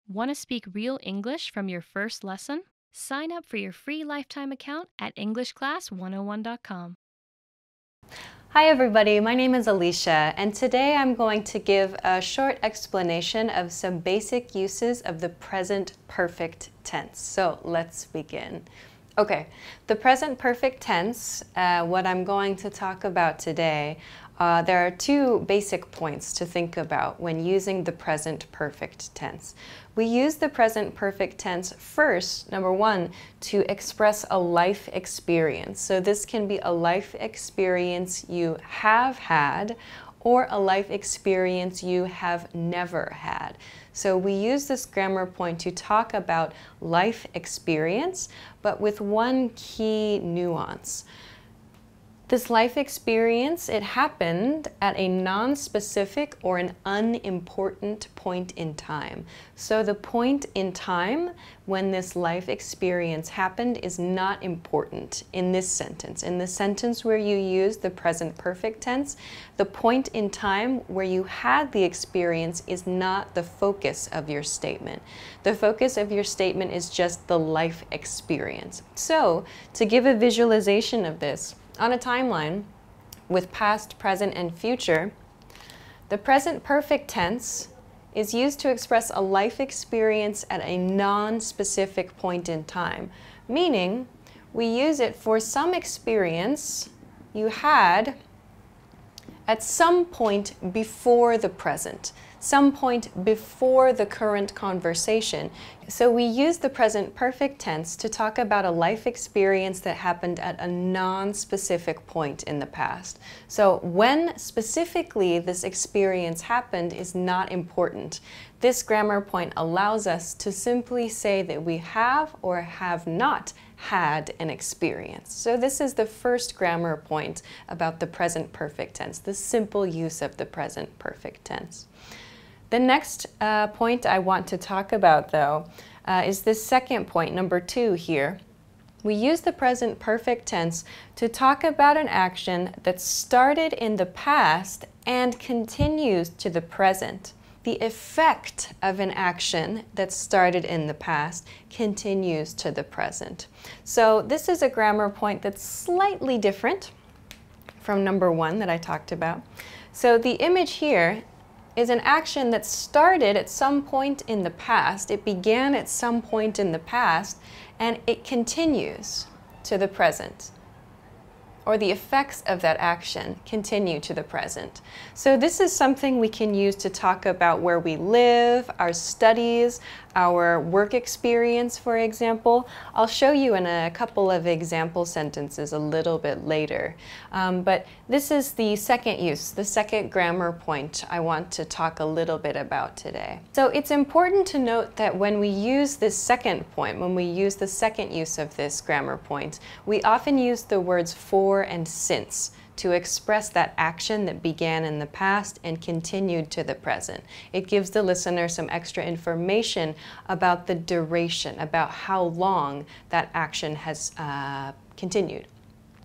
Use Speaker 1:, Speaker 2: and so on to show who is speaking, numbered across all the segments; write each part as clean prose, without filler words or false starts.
Speaker 1: Want to speak real English from your first lesson? Sign up for your free lifetime account at EnglishClass101.com.
Speaker 2: Hi everybody, my name is Alicia, and today I'm going to give a short explanation of some basic uses of the present perfect tense. So let's begin. Okay, the present perfect tense, what I'm going to talk about today, there are two basic points to think about when using the present perfect tense. We use the present perfect tense first, number one, to express a life experience. So this can be a life experience you have had or a life experience you have never had. So we use this grammar point to talk about life experience, but with one key nuance. This life experience, it happened at a non-specific or an unimportant point in time. So the point in time when this life experience happened is not important in this sentence. In the sentence where you use the present perfect tense, the point in time where you had the experience is not the focus of your statement. The focus of your statement is just the life experience. So to give a visualization of this, on a timeline with past, present, and future, the present perfect tense is used to express a life experience at a non-specific point in time, meaning we use it for some experience you had at some point before the present, some point before the current conversation. So we use the present perfect tense to talk about a life experience that happened at a non-specific point in the past. So when specifically this experience happened is not important. This grammar point allows us to simply say that we have or have not had an experience. So this is the first grammar point about the present perfect tense, the simple use of the present perfect tense. The next point I want to talk about, though, is this second point, number 2 here. We use the present perfect tense to talk about an action that started in the past and continues to the present. The effect of an action that started in the past continues to the present. So this is a grammar point that's slightly different from number 1 that I talked about. So the image here is an action that started at some point in the past. It began at some point in the past, and it continues to the present. Or the effects of that action continue to the present. So this is something we can use to talk about where we live, our studies, our work experience, for example. I'll show you in a couple of example sentences a little bit later. But this is the second use, the second grammar point I want to talk a little bit about today. So it's important to note that when we use this second point, when we use the second use of this grammar point, we often use the words for and since to express that action that began in the past and continued to the present. It gives the listener some extra information about the duration, about how long that action has continued.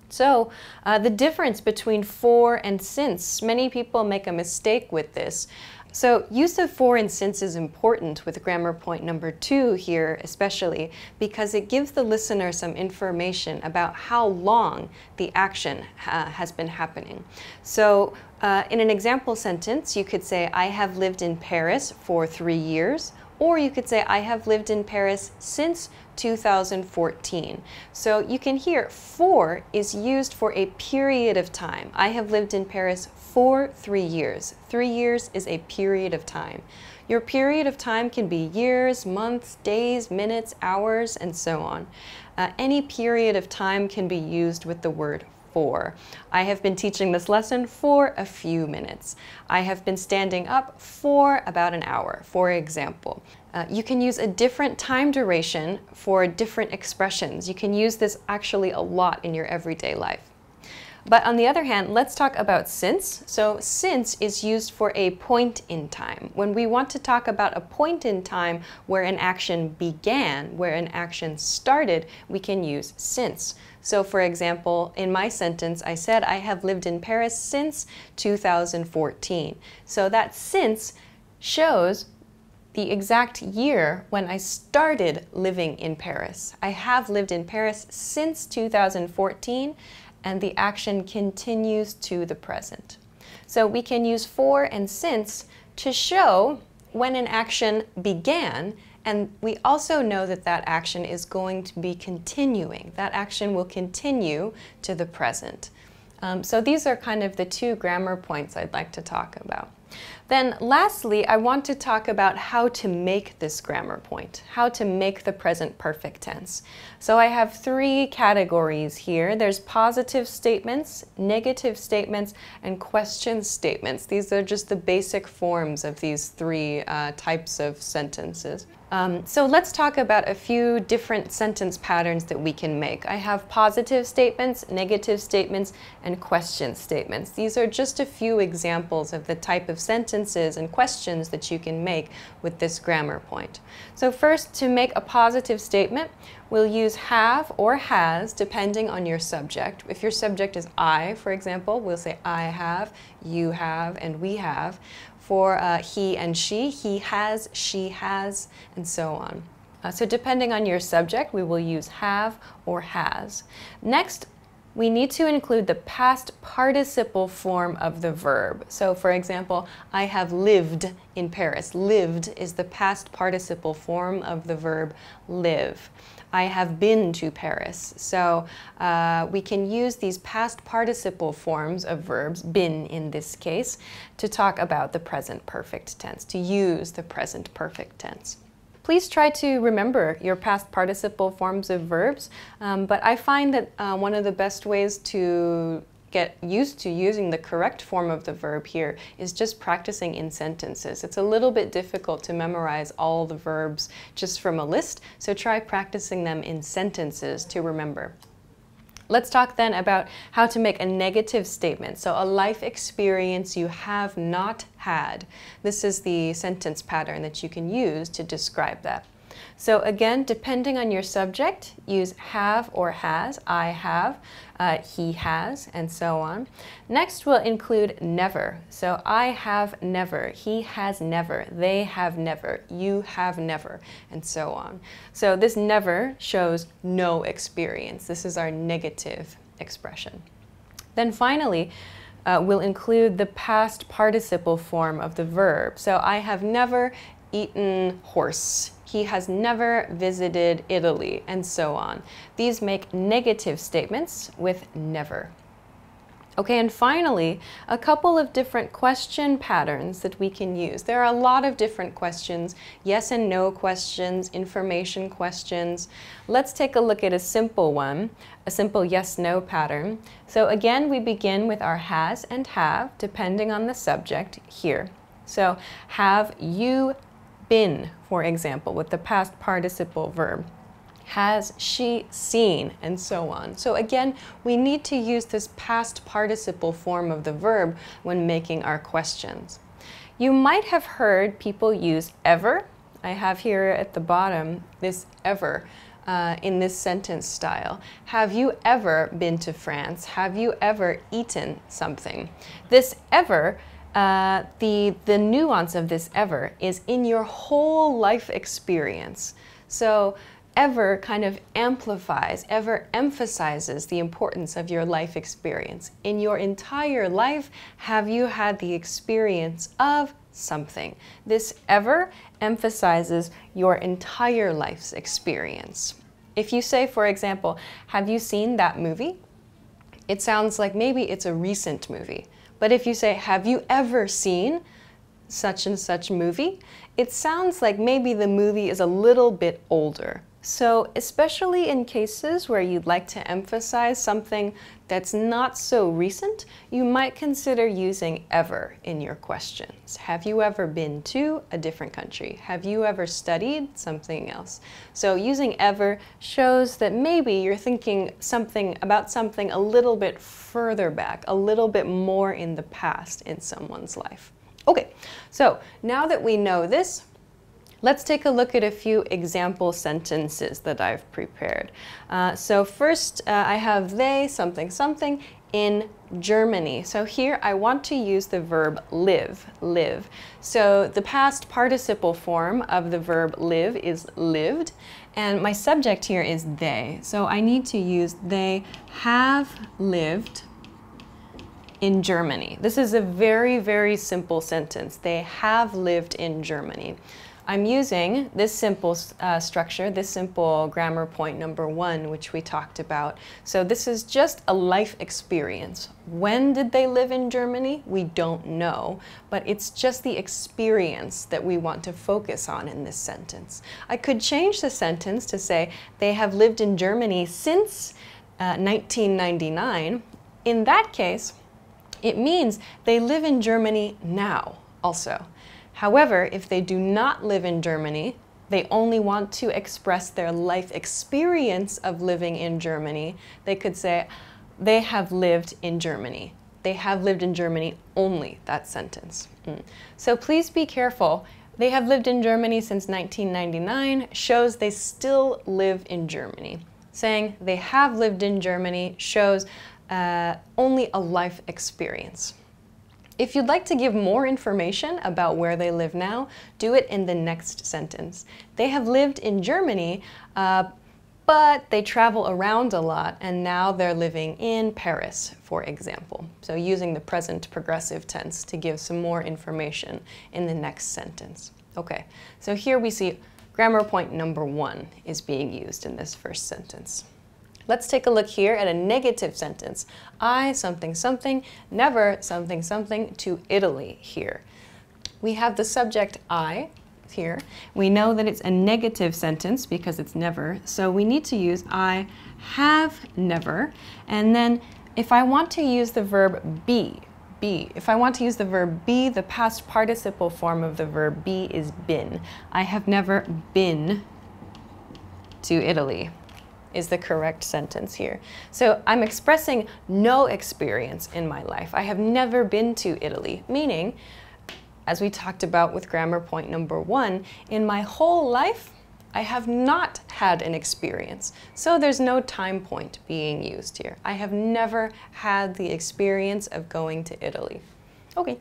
Speaker 2: So the difference between for and since, many people make a mistake with this. So use of for and since is important with grammar point number 2 here especially because it gives the listener some information about how long the action has been happening. So in an example sentence you could say, I have lived in Paris for 3 years, or you could say, I have lived in Paris since 2014. So you can hear for is used for a period of time. I have lived in Paris for 3 years. 3 years is a period of time. Your period of time can be years, months, days, minutes, hours, and so on. Any period of time can be used with the word for. I have been teaching this lesson for a few minutes. I have been standing up for about an hour, for example. You can use a different time duration for different expressions. You can use this actually a lot in your everyday life. But on the other hand, let's talk about since. So since is used for a point in time. When we want to talk about a point in time where an action began, where an action started, we can use since. So for example, in my sentence, I said I have lived in Paris since 2014. So that since shows the exact year when I started living in Paris. I have lived in Paris since 2014, and the action continues to the present. So we can use for and since to show when an action began, and we also know that that action is going to be continuing. That action will continue to the present. So these are kind of the two grammar points I'd like to talk about. Then lastly, I want to talk about how to make this grammar point, how to make the present perfect tense. So I have three categories here. There's positive statements, negative statements, and question statements. These are just the basic forms of these three types of sentences. So let's talk about a few different sentence patterns that we can make. I have positive statements, negative statements, and question statements. These are just a few examples of the type of sentences and questions that you can make with this grammar point. So first, to make a positive statement, we'll use have or has depending on your subject. If your subject is I, for example, we'll say I have, you have, and we have. For he and she has, she has, and so on. So depending on your subject, we will use have or has. Next, we need to include the past participle form of the verb. So for example, I have lived in Paris. Lived is the past participle form of the verb live. I have been to Paris. So we can use these past participle forms of verbs, been in this case, to talk about the present perfect tense, to use the present perfect tense. Please try to remember your past participle forms of verbs, but I find that one of the best ways to get used to using the correct form of the verb here is just practicing in sentences. It's a little bit difficult to memorize all the verbs just from a list, so try practicing them in sentences to remember. Let's talk then about how to make a negative statement. So a life experience you have not had. This is the sentence pattern that you can use to describe that. So again, depending on your subject, use have or has. I have, he has, and so on. Next, we'll include never. So I have never, he has never, they have never, you have never, and so on. So this never shows no experience. This is our negative expression. Then finally, we'll include the past participle form of the verb. So I have never eaten horse. He has never visited Italy, and so on. These make negative statements with never. Okay, and finally, a couple of different question patterns that we can use. There are a lot of different questions, yes and no questions, information questions. Let's take a look at a simple one, a simple yes-no pattern. So again, we begin with our has and have, depending on the subject here. So have you been, for example, with the past participle verb. Has she seen, and so on. So again, we need to use this past participle form of the verb when making our questions. You might have heard people use ever. I have here at the bottom this ever in this sentence style. Have you ever been to France? Have you ever eaten something? This ever, the nuance of this ever is in your whole life experience. So ever kind of amplifies, ever emphasizes the importance of your life experience. In your entire life, have you had the experience of something? This ever emphasizes your entire life's experience. If you say, for example, have you seen that movie? It sounds like maybe it's a recent movie. But if you say, have you ever seen such and such movie? It sounds like maybe the movie is a little bit older. So especially in cases where you'd like to emphasize something that's not so recent, you might consider using ever in your questions. Have you ever been to a different country? Have you ever studied something else? So using ever shows that maybe you're thinking about something a little bit further back, a little bit more in the past in someone's life. Okay, so now that we know this, Let's take a look at a few example sentences that I've prepared. So first, I have they something something in Germany. So here I want to use the verb live, live. So the past participle form of the verb live is lived, and my subject here is they. So I need to use they have lived in Germany. This is a very, very simple sentence. They have lived in Germany. I'm using this simple structure, this simple grammar point number 1, which we talked about. So this is just a life experience. When did they live in Germany? We don't know, but it's just the experience that we want to focus on in this sentence. I could change the sentence to say, they have lived in Germany since 1999. In that case, it means they live in Germany now also. However, if they do not live in Germany, they only want to express their life experience of living in Germany, they could say, they have lived in Germany. They have lived in Germany only, that sentence. So please be careful. They have lived in Germany since 1999 shows they still live in Germany. Saying they have lived in Germany shows only a life experience. If you'd like to give more information about where they live now, do it in the next sentence. They have lived in Germany, but they travel around a lot, and now they're living in Paris, for example. So using the present progressive tense to give some more information in the next sentence. Okay, so here we see grammar point number 1 is being used in this first sentence. Let's take a look here at a negative sentence. I something something, never something something to Italy here. We have the subject I here. We know that it's a negative sentence because it's never, so we need to use I have never. And then if I want to use the verb be, if I want to use the verb be, the past participle form of the verb be is been. I have never been to Italy is the correct sentence here. So I'm expressing no experience in my life. I have never been to Italy, meaning, as we talked about with grammar point number 1, in my whole life, I have not had an experience. So there's no time point being used here. I have never had the experience of going to Italy. Okay.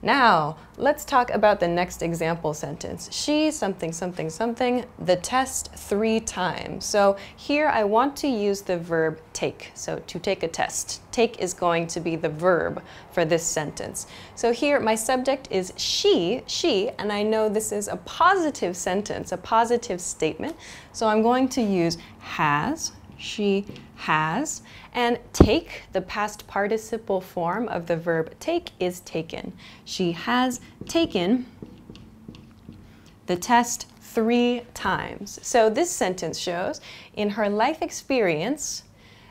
Speaker 2: Now, let's talk about the next example sentence. She something something something the test 3 times. So here I want to use the verb take. So to take a test. Take is going to be the verb for this sentence. So here my subject is she, and I know this is a positive sentence, a positive statement. So I'm going to use has. She has, and take, the past participle form of the verb take, is taken. She has taken the test 3 times. So this sentence shows in her life experience,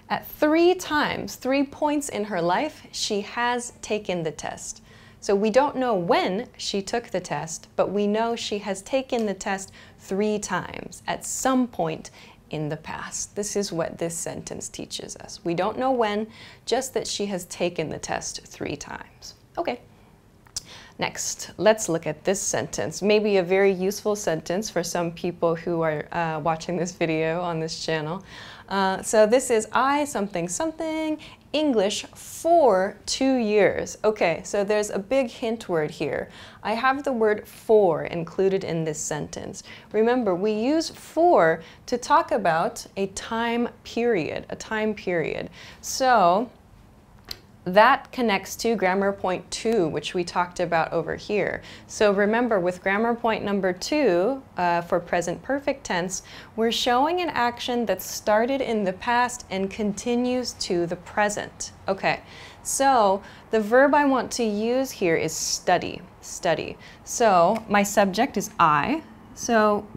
Speaker 2: at 3 times, 3 points in her life, she has taken the test. So we don't know when she took the test, but we know she has taken the test 3 times at some point in the past. This is what this sentence teaches us. We don't know when, just that she has taken the test 3 times. Okay. Next, let's look at this sentence. Maybe a very useful sentence for some people who are watching this video on this channel. So this is I something something English for 2 years. Okay, so there's a big hint word here. I have the word for included in this sentence. Remember, we use for to talk about a time period, So that connects to grammar point 2, which we talked about over here. So remember, with grammar point number 2, for present perfect tense, we're showing an action that started in the past and continues to the present. Okay, so the verb I want to use here is study, study. So my subject is I, so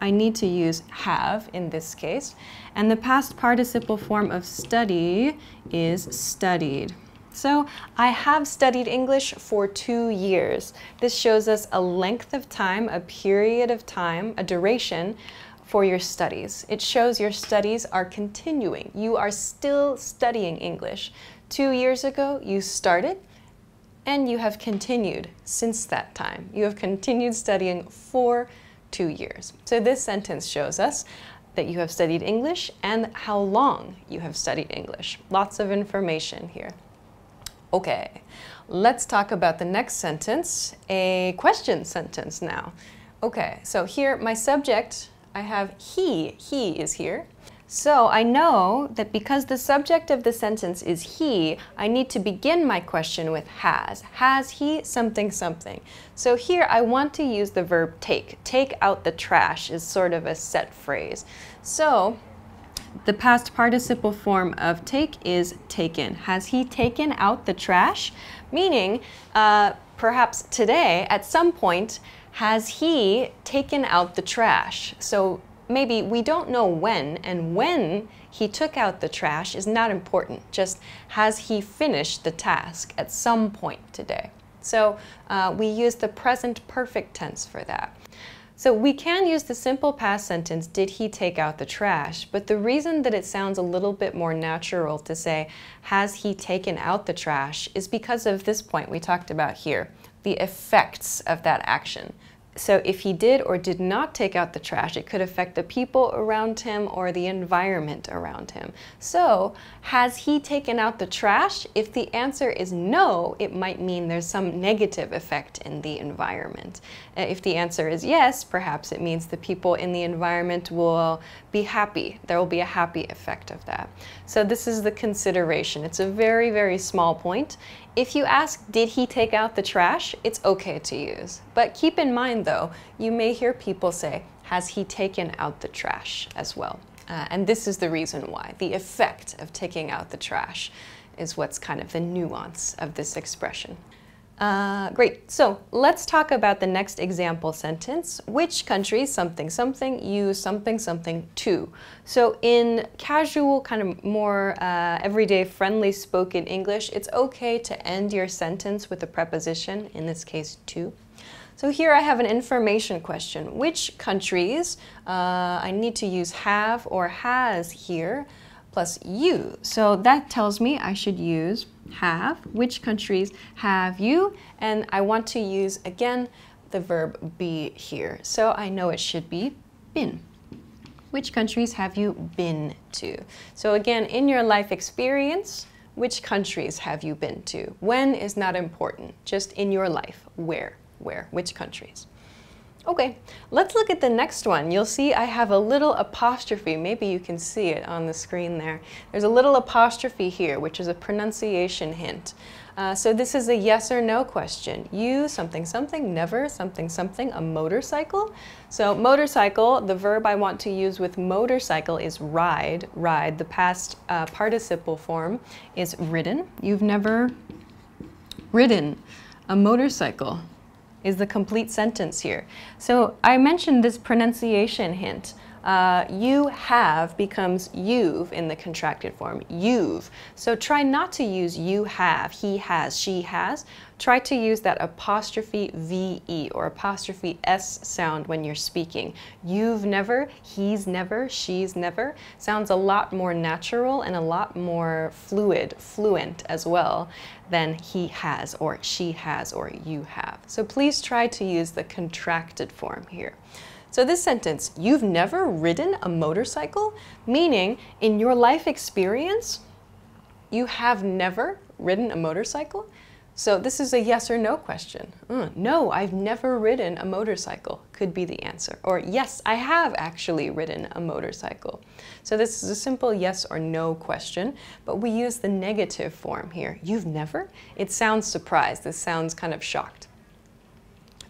Speaker 2: I need to use have in this case, and the past participle form of study is studied. So I have studied English for 2 years. This shows us a length of time, a period of time, a duration for your studies. It shows your studies are continuing. You are still studying English. 2 years ago, you started, and you have continued since that time. You have continued studying for 2 years. So this sentence shows us that you have studied English and how long you have studied English. Lots of information here. Okay, let's talk about the next sentence, a question sentence now. Okay, so here my subject, I have he is here. So I know that because the subject of the sentence is he, I need to begin my question with has. Has he something something? So here I want to use the verb take. Take out the trash is sort of a set phrase. So the past participle form of take is taken. Has he taken out the trash? Meaning, perhaps today, at some point, has he taken out the trash? So maybe we don't know when, and when he took out the trash is not important. Just has he finished the task at some point today? So we use the present perfect tense for that. So we can use the simple past sentence, did he take out the trash? But the reason that it sounds a little bit more natural to say, has he taken out the trash, is because of this point we talked about here, the effects of that action. So if he did or did not take out the trash, it could affect the people around him or the environment around him. So, has he taken out the trash? If the answer is no, it might mean there's some negative effect in the environment. If the answer is yes, perhaps it means the people in the environment will be happy. There will be a happy effect of that. So this is the consideration. It's a very, very small point. If you ask, did he take out the trash? It's okay to use. But keep in mind though, you may hear people say, has he taken out the trash as well? And this is the reason why. The effect of taking out the trash is what's kind of the nuance of this expression. Great, so let's talk about the next example sentence. Which country something something use something something to? So in casual, kind of more everyday friendly spoken English, it's okay to end your sentence with a preposition, in this case to. So here I have an information question. Which countries, I need to use have or has here, plus you. So that tells me I should use have. Which countries have you? And I want to use, again, the verb be here. So I know it should be been. Which countries have you been to? So again, in your life experience, which countries have you been to? When is not important, just in your life. Where, which countries? Okay, let's look at the next one. You'll see I have a little apostrophe. Maybe you can see it on the screen there. There's a little apostrophe here, which is a pronunciation hint. So this is a yes or no question. You, something, something, never, something, something, a motorcycle. So motorcycle, the verb I want to use with motorcycle is ride. Ride, the past participle form is ridden. You've never ridden a motorcycle is the complete sentence here. So I mentioned this pronunciation hint. You have becomes you've in the contracted form, you've. So try not to use you have, he has, she has. Try to use that apostrophe VE or apostrophe S sound when you're speaking. You've never, he's never, she's never. Sounds a lot more natural and a lot more fluent as well than he has or she has or you have. So please try to use the contracted form here. So this sentence, you've never ridden a motorcycle, meaning in your life experience, you have never ridden a motorcycle. So this is a yes or no question. No, I've never ridden a motorcycle could be the answer. Or yes, I have actually ridden a motorcycle. So this is a simple yes or no question, but we use the negative form here. You've never? It sounds surprised. This sounds kind of shocked.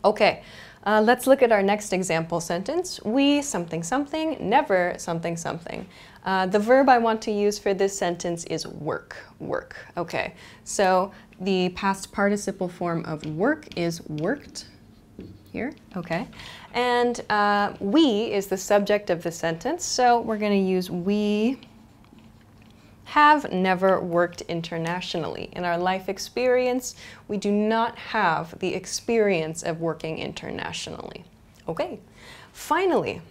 Speaker 2: Okay. Let's look at our next example sentence. We something something, never something something. The verb I want to use for this sentence is work, work. Okay, so the past participle form of work is worked here, okay. And we is the subject of the sentence, so we're going to use we have never worked internationally. In our life experience, we do not have the experience of working internationally. Okay, finally,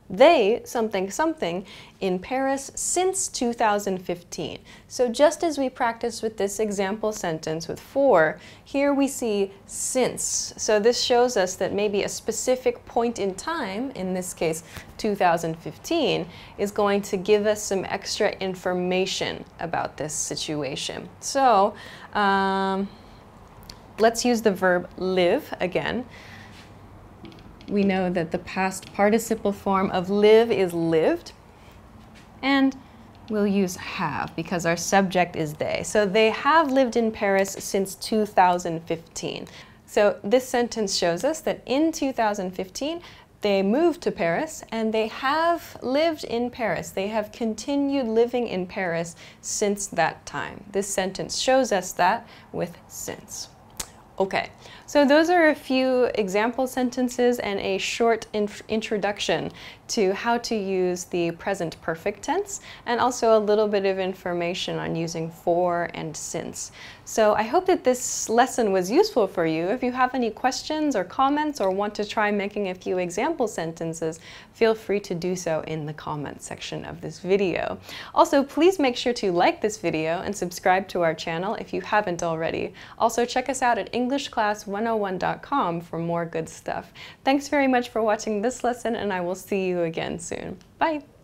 Speaker 2: they something something in Paris since 2015. So just as we practiced with this example sentence with for, here we see since. So this shows us that maybe a specific point in time, in this case 2015, is going to give us some extra information about this situation. So let's use the verb live again. We know that the past participle form of live is lived, and we'll use have because our subject is they. So they have lived in Paris since 2015. So this sentence shows us that in 2015 they moved to Paris and they have lived in Paris. They have continued living in Paris since that time. This sentence shows us that with since. Okay, so those are a few example sentences and a short introduction to how to use the present perfect tense, and also a little bit of information on using for and since. So I hope that this lesson was useful for you. If you have any questions or comments or want to try making a few example sentences, feel free to do so in the comments section of this video. Also, please make sure to like this video and subscribe to our channel if you haven't already. Also, check us out at EnglishClass101.com for more good stuff. Thanks very much for watching this lesson, and I will see you again soon. Bye!